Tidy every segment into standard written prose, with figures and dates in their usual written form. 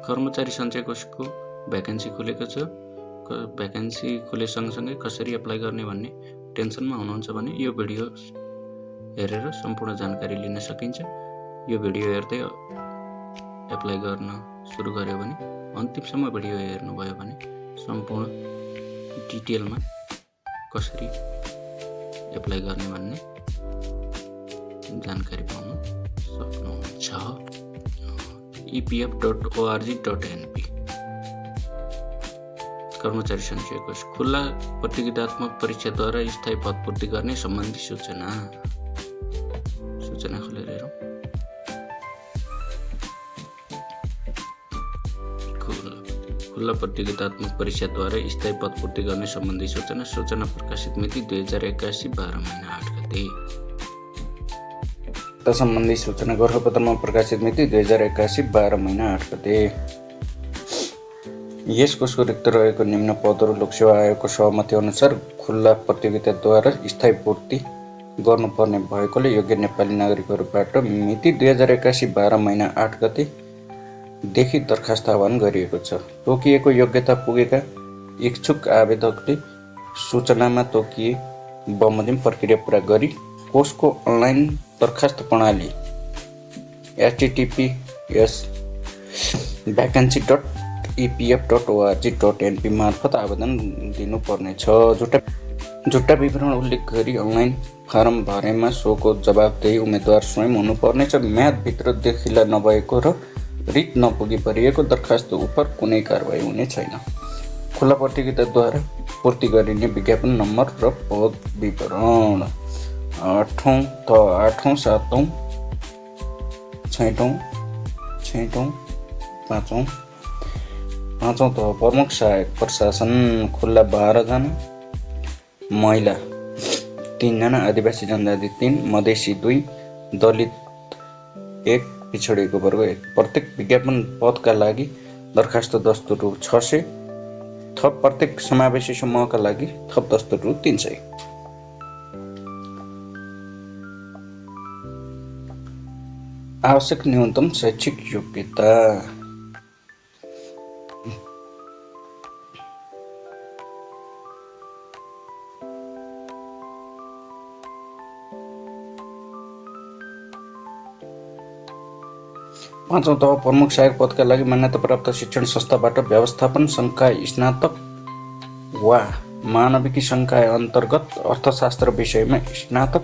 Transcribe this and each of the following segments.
कर्मचारी सञ्चय कोषको भ्याकेन्सी खुलेको छ। भ्याकेन्सी खुले सँगसँगै कसरी एप्लाई गर्ने भन्ने टेन्सनमा हुनुहुन्छ भने यो भिडियो हेरेर सम्पूर्ण जानकारी लिन सकिन्छ। यो भिडियो हेर्दै एप्लाई गर्न सुरु गर्यो भने अन्तिमसम्म भिडियो हेर्नुभयो भने सम्पूर्ण डिटेलमा कसरी एप्लाई गर्ने भन्ने जानकारी पाउन सक्नुहुन्छ। epf.org.np कर्मचारी सञ्चय कोष खुल्ला प्रतियोगितात्मक परीक्षाद्वारा स्थायी पदपूर्ति गर्ने सम्बन्धी सूचना खोलेर हेरौँ। खुल्ला प्रतियोगितात्मक परीक्षाद्वारा स्थायी पदपूर्ति गर्ने सम्बन्धी सूचना प्रकाशित मिति 2081 12 महिना 8 गते। सम्बन्धी सूचना गोरखापत्रमा प्रकाशित मिति 2081 12 महिना 8 गते। यस कोषको रिक्त रहेको निम्न पदहरू लोकसेवा आयोगको सहमति अनुसार खुल्ला प्रतियोगिताद्वारा स्थायी पूर्ति गर्नुपर्ने भएकोले योग्य नेपाली नागरिकहरूबाट मिति 2081 12 महिना 8 गते देखि दरखास्त आह्वान गरिएको छ। तोकिएको योग्यता पुगेका इच्छुक आवेदकले सूचनामा तोकिए बमोजिम प्रक्रिया पूरा गरी कोषको अनलाइन दरखास्त प्रणाली https://vacancy.epf.org.np मार्फत आवेदन दिनुपर्नेछ। झुट्टा विवरण उल्लेख गरी अनलाइन फारम भरेमा सोको जवाबदेही उम्मेदवार स्वयं हुनुपर्नेछ। म्यादभित्र देखिला नभएको र रिट नपुगी परिएको दरखास्त उप कुनै कारबाही हुने छैन। खुल्ला प्रतियोगिताद्वारा पूर्ति गरिने विज्ञापन नम्बर र पद विवरण 8औं, 7औं, 6औं, 5औं तह प्रमुख सहायक प्रशासन खुल्ला 12 जना, महिला 3 जना, आदिवासी जनजाति 3, मधेसी 2, दलित 1, पिछडिएको वर्ग 1। प्रत्येक विज्ञापन पदका लागि दरखास्त दस्तुर रु 600, थप प्रत्येक समावेशी समूहका लागि थप दस्तुर रु 300। आवश्यक न्यूनतम शैक्षिक योग्यता 5औं तह प्रमुख सहायक पदका लागि मान्यता प्राप्त शिक्षण संस्थाबाट व्यवस्थापन संकाय स्नातक वा मानविकी संकाय अन्तर्गत अर्थशास्त्र विषयमा स्नातक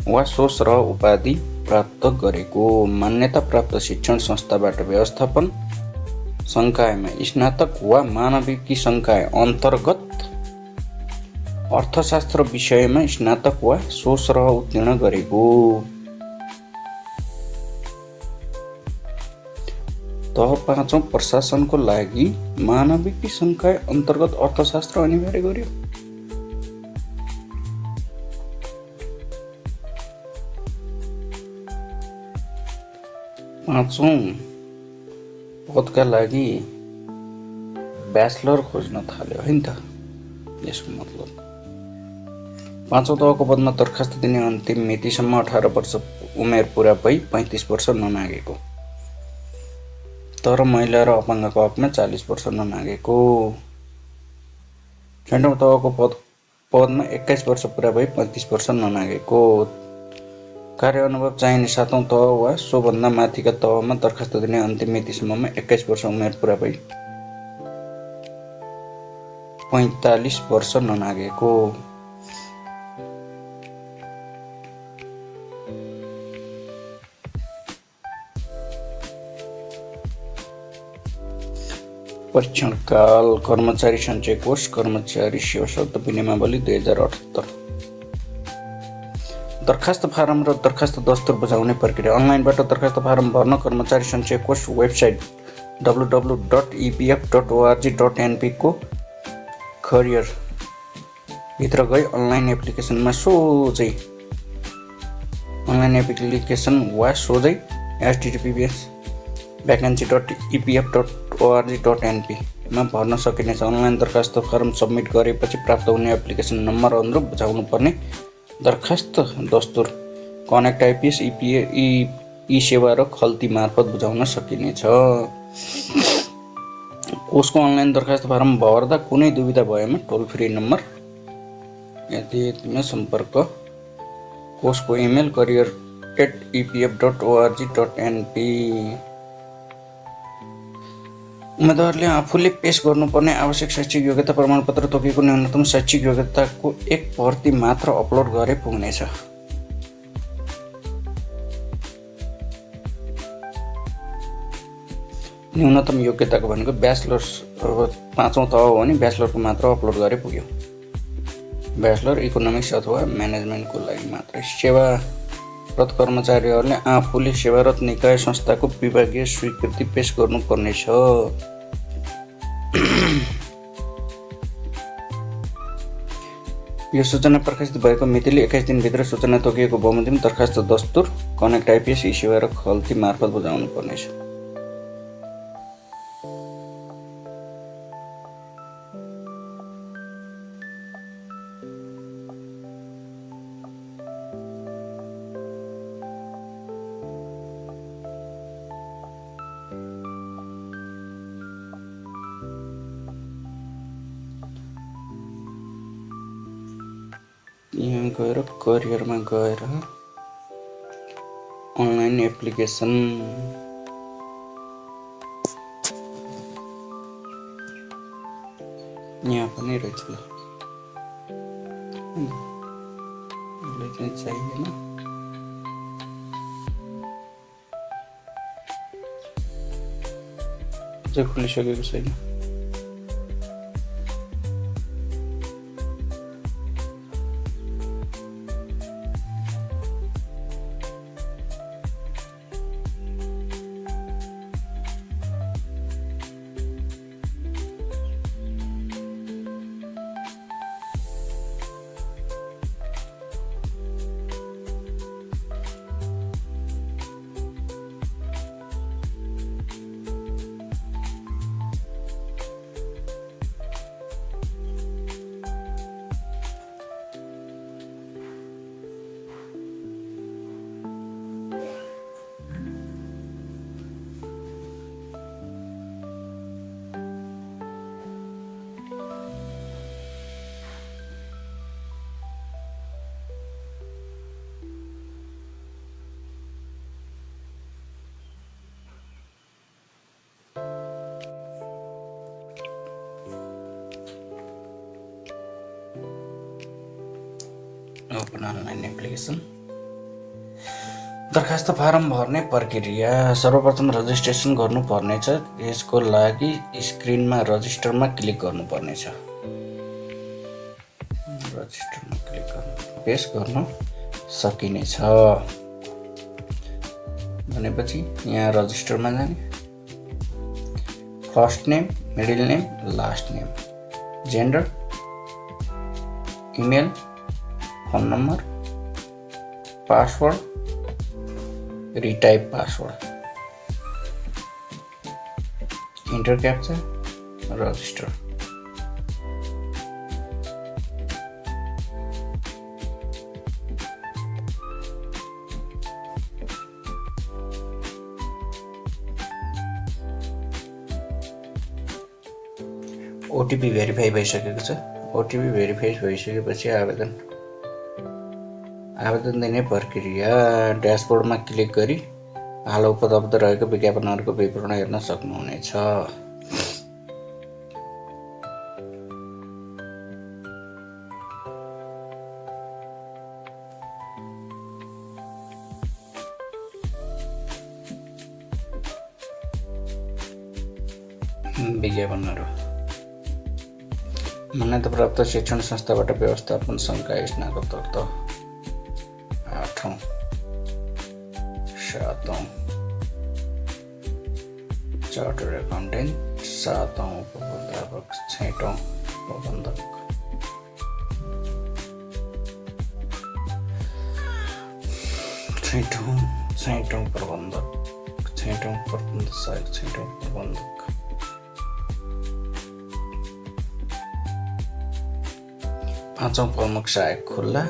वा सोसरह उपाधि प्राप्त गरेको। मान्यता प्राप्त शिक्षण संस्थाबाट व्यवस्थापन संकायमा स्नातक वा मानविकी संकाय अन्तर्गत अर्थशास्त्र विषयमा स्नातक वा सोसरह उत्तीर्ण गरेको। तह 5औं प्रशासनको लागि मानविकी संकाय अन्तर्गत अर्थशास्त्र अनिवार्य गर्यो। 5औं पदका लागि ब्याचलर खोज्न थाल्यो है नि त। यसको मतलब 5औं तहको पदमा दरखास्त दिने अन्तिम मितिसम्म 18 वर्ष उमेर पुरा भई 35 वर्ष ननागेको, तर महिला र अपाङ्गको हकमा 40 वर्ष ननागेको। 6औं तहको पदमा 21 वर्ष पुरा भई 35 वर्ष ननागेको। कार्य अनुभव चाहिने 7औं तह वा सोभन्दा माथिका तहमा दरखास्त दिने अन्तिम मितिसम्ममा 21 वर्ष उमेर पुरा भई 45 वर्ष ननागेको। परीक्षण काल कर्मचारी सञ्चय कोष कर्मचारी सेवा शब्द विनियमावली 2078। दरखास्त फारम र दरखास्त दस्तुर बुझाउने प्रक्रिया अनलाइनबाट दरखास्त फारम भर्न कर्मचारी सञ्चय कोष वेबसाइट www.epf.org.np को करियर भित्र गई अनलाइन एप्लिकेसनमा सोझै https://vacancy.epf.org.np मा भर्न सकिनेछ। अनलाइन दरखास्त फारम सबमिट गरेपछि प्राप्त हुने एप्लिकेसन नम्बर अनुरूप बुझाउनु पर्ने दरखास्त दस्तुर कनेक्ट आइपिएस ई सेवा र खल्ती मार्फत बुझाउन सकिनेछ। कोषको अनलाइन दरखास्त फारम भर्दा कुनै दुविधा भएमा टोल फ्री नम्बर यतिमा सम्पर्क। कोषको इमेल career@epf.org.np। उम्मेदवारले आफूले पेश गर्नुपर्ने आवश्यक शैक्षिक योग्यता प्रमाणपत्र तोकिएको न्यूनतम शैक्षिक योग्यताको एक प्रति मात्र अपलोड गरे पुग्नेछ। न्यूनतम योग्यताको भनेको ब्याचलर्स, अब 5औं तह हो भने ब्याचलरको मात्र अपलोड गरे पुग्यो। ब्याचलर इकोनोमिक्स अथवा म्यानेजमेन्टको लागि मात्रै। सेवारत कर्मचारीहरूले आफूले सेवारत निकाय संस्थाको विभागीय स्वीकृति पेश गर्नुपर्नेछ। यो सूचना प्रकाशित भएको मितिले 21 दिनभित्र सूचना तोकिएको बमोजिम दरखास्त दस्तुर कनेक्ट आइपिएस ई सेवा र खल्ती मार्फत बुझाउनु पर्नेछ। यहाँ गएर करियरमा गएर अनलाइन एप्लिकेसन यहाँ पनि रहेछ ल, यसले चाहिँ चाहिएन। चाहिँ खुलिसकेको छैन। Open online application. दरखास्त फारम भर्ने प्रक्रिया। सर्वप्रथम रजिस्ट्रेसन गर्नुपर्नेछ। यसको लागि स्क्रिनमा रजिस्टरमा क्लिक गर्नुपर्नेछ। रजिस्टरमा क्लिक गर्नु पेश गर्न सकिनेछ। भनेपछि यहाँ रजिस्टरमा जाने, first name, middle name, last name, gender, email, phone number, password, retype password, enter captcha, register. OTP verify भइसकेको छ। ओटिपी भेरिफाई भइसकेपछि आवेदन दिने प्रक्रिया। ड्यासबोर्डमा क्लिक गरी हाल उपलब्ध रहेको विज्ञापनहरूको विवरण हेर्न सक्नुहुनेछ। विज्ञापनहरू। मान्यता प्राप्त शिक्षण संस्थाबाट व्यवस्थापन संकाय स्नातकोत्तर 8औं 7औं चार्टर्ड अकाउन्टेन्ट 7औं उपप्राध्यापक 6औं प्रबन्धक 6औं प्रबन्धक 6औं प्रबन्ध सहायक 6औं प्रबन्धक 5औं प्रमुख सहायक खुल्ला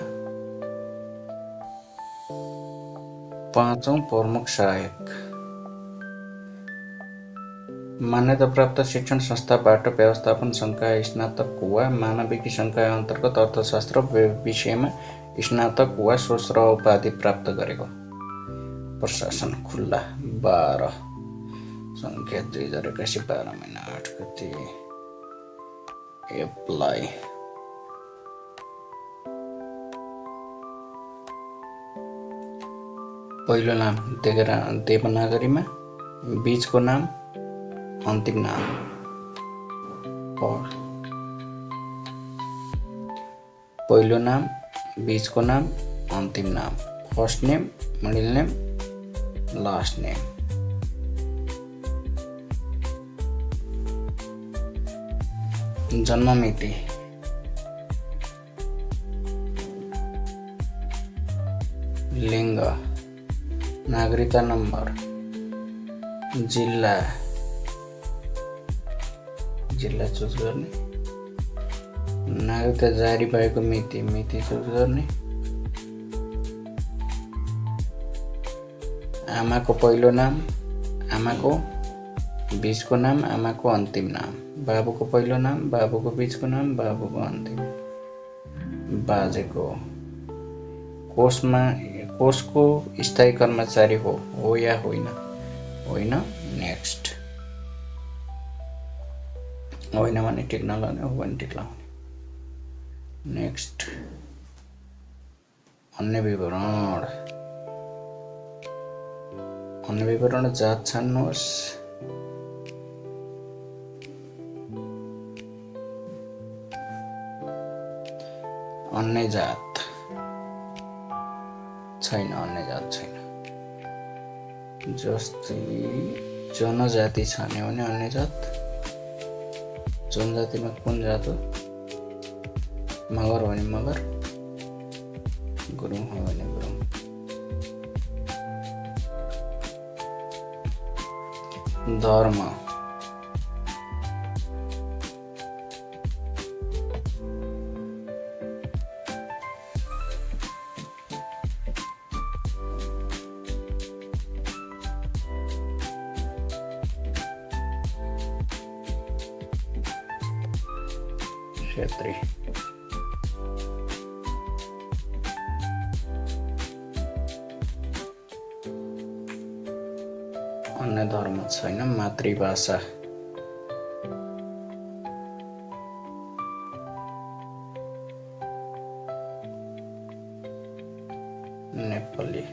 पाँचौं प्रमुख सहायक मान्यता प्राप्त शिक्षण संस्थाबाट व्यवस्थापन संकाय स्नातक वा मानविकी संकाय अन्तर्गत अर्थशास्त्र विषयमा स्नातक वा स्रोत उपाधि प्राप्त गरेको। प्रशासन खुल्ला 12 संख्या 2081 12 महिना 8 गते। एप्लाई पहिलो नाम देवनागरीमा, बीचको नाम, अन्तिम नाम। पहिलो नाम, बीचको नाम, अन्तिम नाम। First name, middle name, last name. जन्म मिति, लिङ्ग, नागरिकता नम्बर, जिल्ला चुज गर्ने, नागरिकता जारी भएको मिति चुज गर्ने, आमाको पहिलो नाम, आमाको बीचको नाम, आमाको अन्तिम नाम, बाबुको पहिलो नाम, बाबुको बीचको नाम, बाबुको अन्तिम, बाजेको, कोषको स्थायी कर्मचारी हो या होइन? होइन। नेक्स्ट। होइन भने टिक नलाउने, हो भने टिक लाउने। नेक्स्ट। अन्य विवरण जात छान्नुहोस्। अन्य जात छैन। जस्तै जनजाति छान्यो भने अन्य जात। जनजातिमा कुन जात हो? मगर हो भने मगर, गुरुङ हो भने गुरुङ। धर्म क्षेत्री। अन्य धर्म छैन। मातृभाषा नेपाली।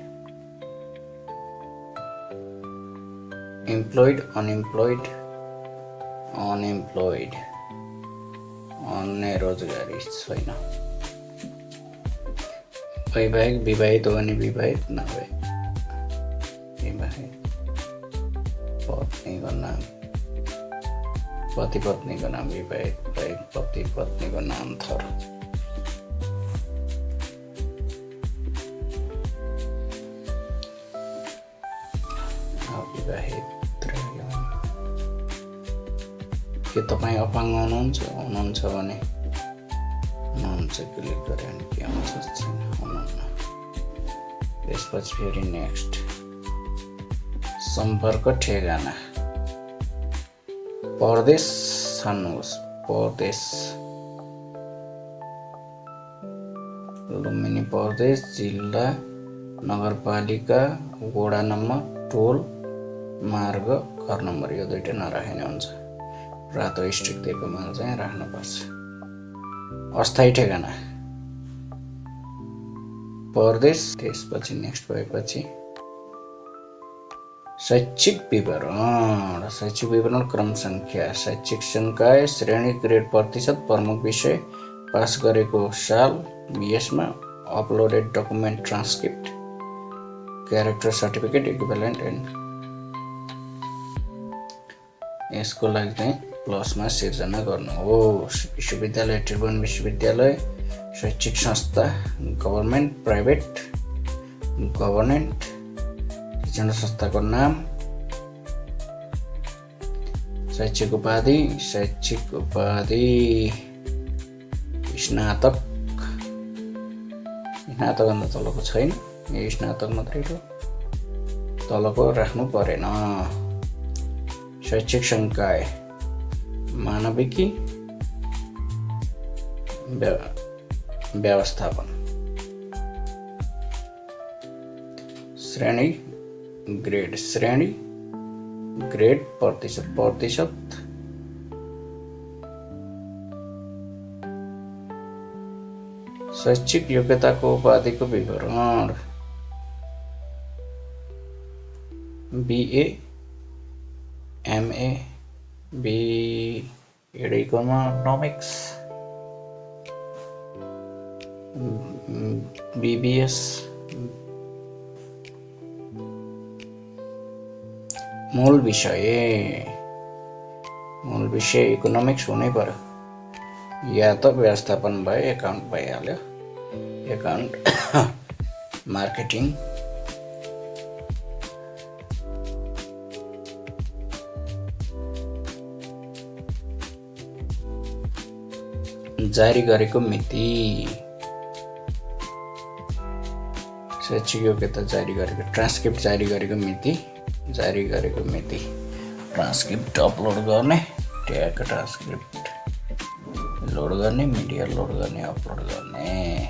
इम्प्लोइड, अनइम्प्लोइड, अन्य रोजगारी छैन। वैवाहिक, विवाहित हो भने विवाहित, नभए विवाहित। पत्नीको नाम, पति पत्नीको नाम विवाहित, पति पत्नीको नाम थर। अविवाहित रह्यो। के तपाईँ अपाङ्ग हुनुहुन्छ भने हुनुहुन्छ, क्लिक गऱ्यो भने के आउँछ? छैन, हुनुहुन्न। त्यसपछि फेरि नेक्स्ट। सम्पर्क ठेगाना। प्रदेश छान्नुहोस्। प्रदेश लुम्बिनी प्रदेश, जिल्ला, नगरपालिका, वडा नम्बर, टोल, मार्ग, घर नम्बर। यो दुईटा नराख्ने हुन्छ। रातो स्ट्रिक दिएकोमा चाहिँ राख्नुपर्छ। अस्थायी ठेगाना प्रदेश। त्यसपछि नेक्स्ट भएपछि शैक्षिक विवरण क्रम संख्या, शैक्षिक संकाय, श्रेणी, ग्रेड, प्रतिशत, प्रमुख विषय, पास गरेको साल, यसमा uploaded document, transcript, character certificate, equivalent and. यसको लागि चाहिँ प्लसमा सिर्जना गर्नु हो। विश्वविद्यालय, त्रिभुवन विश्वविद्यालय, शैक्षिक संस्था, गभर्मेन्ट, प्राइभेट, गभर्नेन्ट, शिक्षण संस्थाको नाम, शैक्षिक उपाधि, स्नातक भन्दा तलको छैन, यो स्नातक मात्रै हो। तलको राख्नु परेन। शैक्षिक संकाय मानविकी व्यवस्थापन। श्रेणी ग्रेड प्रतिशत। शैक्षिक योग्यताको उपाधिको विवरण। BA MA B.Ed Economics BBS मूल विषय इकोनोमिक्स हुनै पर्यो या त व्यवस्थापन भयो, एकाउन्ट भइहाल्यो, एकाउन्ट मार्केटिङ। जारी गरेको मिति। शैक्षिक योग्यता जारी गरेको, ट्रान्सक्रिप्ट जारी गरेको मिति, ट्रान्सक्रिप्ट अपलोड गर्ने, ट्याग ट्रान्सक्रिप्ट लोड गर्ने, मिडिया लोड गर्ने, अपलोड गर्ने।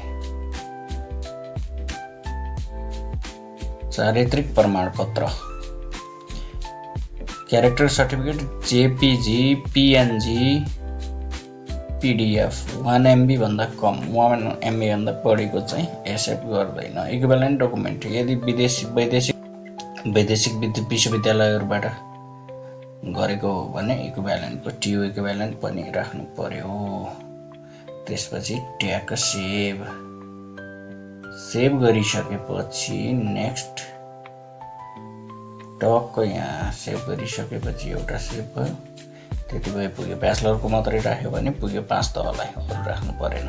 चारित्रिक प्रमाणपत्र, character certificate, JPG, PNG, PDF 1 MB भन्दा कम, 1 MB भन्दा बढीको चाहिँ एक्सेप्ट गर्दैन। इक्विभ्यालेन्ट डकुमेन्ट, यदि वैदेशिक विश्वविद्यालयहरूबाट गरेको हो भने इक्विभ्यालेन्टको TU इक्विभ्यालेन्ट पनि राख्नु पर्यो। त्यसपछि ट्याग सेभ गरिसकेपछि नेक्स्ट, टक्क यहाँ सेभ गरिसकेपछि एउटा सेभ भयो, त्यति भए पुग्यो। ब्याचलरको मात्रै राख्यो भने पुग्यो 5 तहलाई, अरू राख्नु परेन।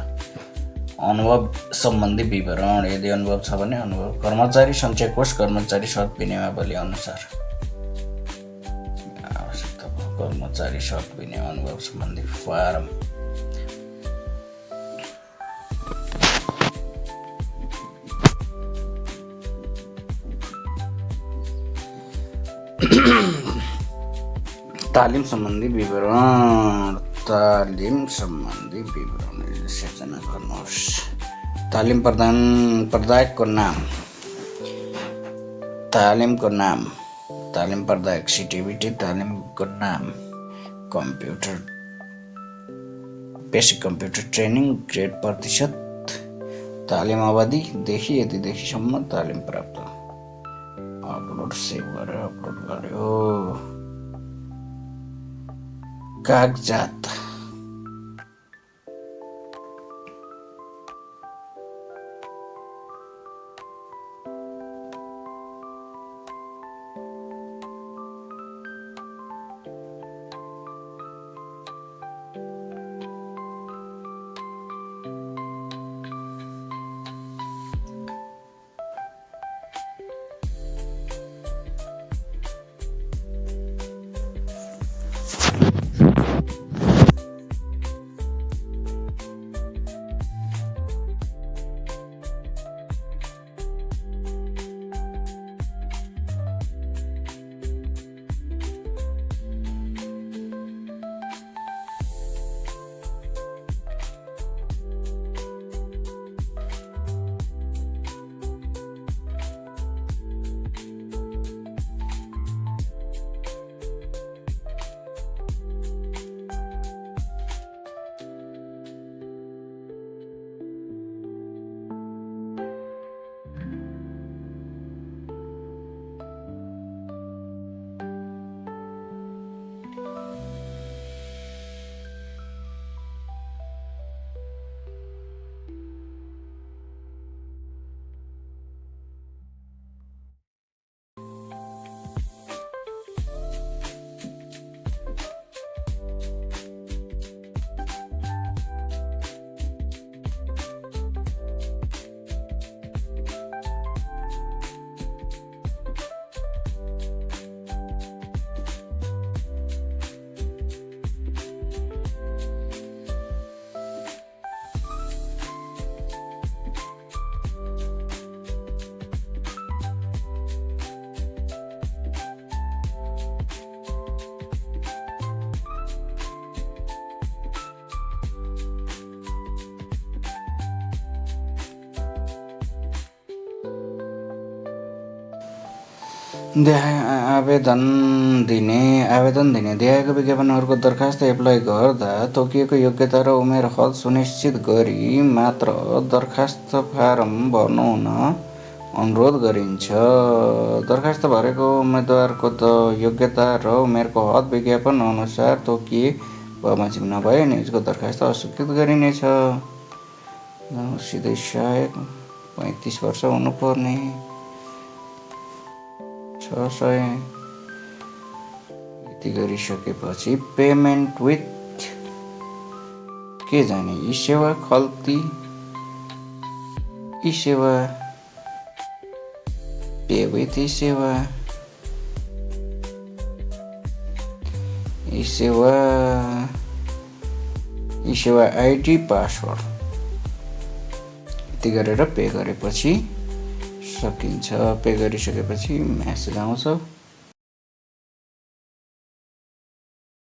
अनुभव सम्बन्धी विवरण, यदि अनुभव छ भने अनुभव। कर्मचारी सञ्चय कोष, कर्मचारी शर्त विनियमावली अनुसार आवश्यकता भयो। कर्मचारी शर्त विनियम अनुभव सम्बन्धी फारम। तालिम सम्बन्धी विवरण सिर्जना गर्नुहोस्। तालिम प्रदायकको नाम, तालिमको नाम, तालिम प्रदायक सिटिभिटी, तालिमको नाम, computer basic computer training, grade प्रतिशत, तालिम अवधिदेखि यतिदेखिसम्म तालिम प्राप्त। अपलोड सेभ गरेर अपलोड गर्यो। कागजात, आवेदन दिने देखाएको विज्ञापनहरूको दरखास्त एप्लाई गर्दा तोकिएको योग्यता र उमेर हद सुनिश्चित गरी मात्र दरखास्त फारम भर्नु हुन अनुरोध गरिन्छ। दरखास्त भरेको उम्मेदवारको योग्यता र उमेरको हद विज्ञापन अनुसार तोकिए बमोजिम नभए निजको दरखास्त अस्वीकृत गरिनेछ। सिधै सहायक 35 वर्ष हुनुपर्ने, 600 यति गरिसकेपछि पेमेन्ट विथ के जाने ई-सेवा खल्ती e-Sewa pay with e-Sewa e-Sewa ID password यति गरेर पे गरेपछि सकिन्छ। पे गरिसकेपछि म्यासेज आउँछ।